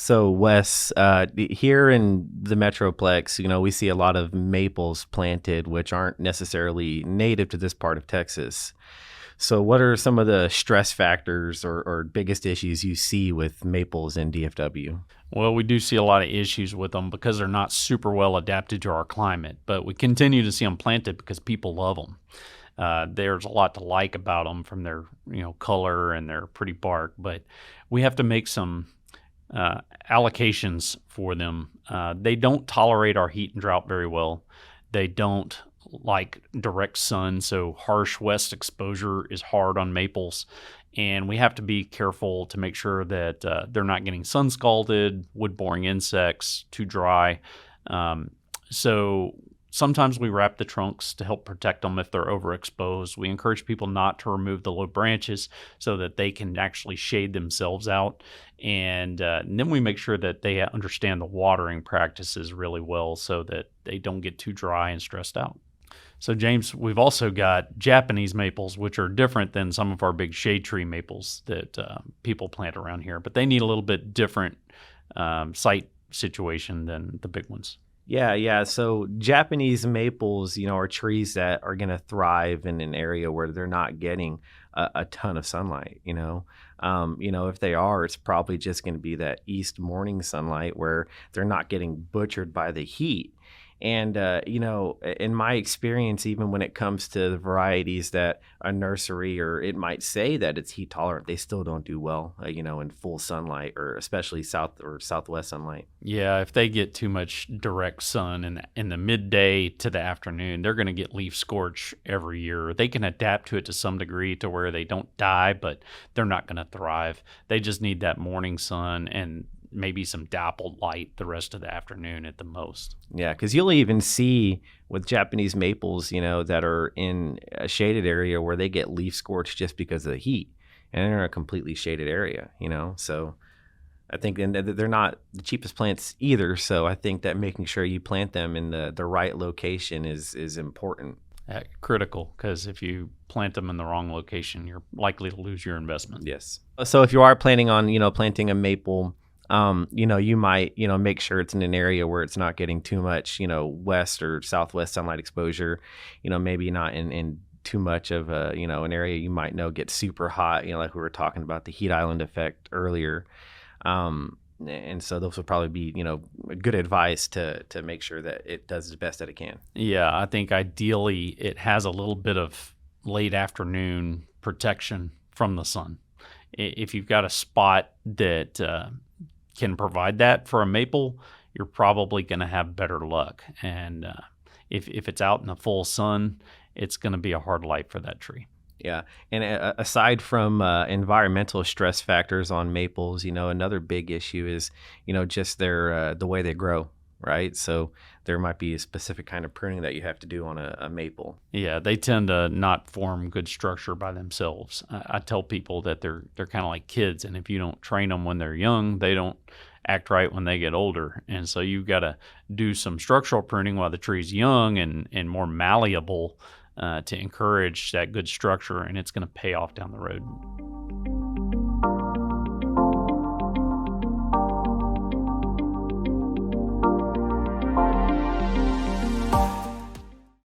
So Wes, here in the Metroplex, we see a lot of maples planted, which aren't necessarily native to this part of Texas. So what are some of the stress factors or biggest issues you see with maples in DFW? Well, we do see a lot of issues with them because they're not super well adapted to our climate, but we continue to see them planted because people love them. There's a lot to like about them from their color and their pretty bark, but we have to make some allocations for them. They don't tolerate our heat and drought very well. They don't like direct sun, so harsh west exposure is hard on maples. And we have to be careful to make sure that they're not getting sun scalded, wood boring insects, too dry. So sometimes we wrap the trunks to help protect them if they're overexposed. We encourage people not to remove the low branches so that they can actually shade themselves out. And then we make sure that they understand the watering practices really well so that they don't get too dry and stressed out. So, James, we've also got Japanese maples, which are different than some of our big shade tree maples that people plant around here, but they need a little bit different site situation than the big ones. Yeah, yeah. So Japanese maples, are trees that are going to thrive in an area where they're not getting a ton of sunlight. If they are, it's probably just going to be that east morning sunlight where they're not getting butchered by the heat. And, in my experience, even when it comes to the varieties that a nursery or it might say that it's heat tolerant, they still don't do well, in full sunlight or especially south or southwest sunlight. Yeah, if they get too much direct sun in the midday to the afternoon, they're going to get leaf scorch every year. They can adapt to it to some degree to where they don't die, but they're not going to thrive. They just need that morning sun and maybe some dappled light the rest of the afternoon at the most. Yeah, because you'll even see with Japanese maples, that are in a shaded area where they get leaf scorched just because of the heat, and they're in a completely shaded area, So I think, and they're not the cheapest plants either. So I think that making sure you plant them in the right location is important. Critical, because if you plant them in the wrong location, you're likely to lose your investment. Yes. So if you are planning on, planting a maple, you might, make sure it's in an area where it's not getting too much, west or southwest sunlight exposure, maybe not in too much of a, an area you might know gets super hot, like we were talking about the heat island effect earlier. And so those would probably be, good advice to make sure that it does the best that it can. Yeah, I think ideally it has a little bit of late afternoon protection from the sun. If you've got a spot that can provide that for a maple, you're probably going to have better luck. And if it's out in the full sun, it's going to be a hard light for that tree. Yeah. And aside from environmental stress factors on maples, another big issue is, just their the way they grow, right? So there might be a specific kind of pruning that you have to do on a maple. Yeah, they tend to not form good structure by themselves. I tell people that they're kind of like kids, and if you don't train them when they're young, they don't act right when they get older. And so you've got to do some structural pruning while the tree's young and more malleable to encourage that good structure, and it's going to pay off down the road.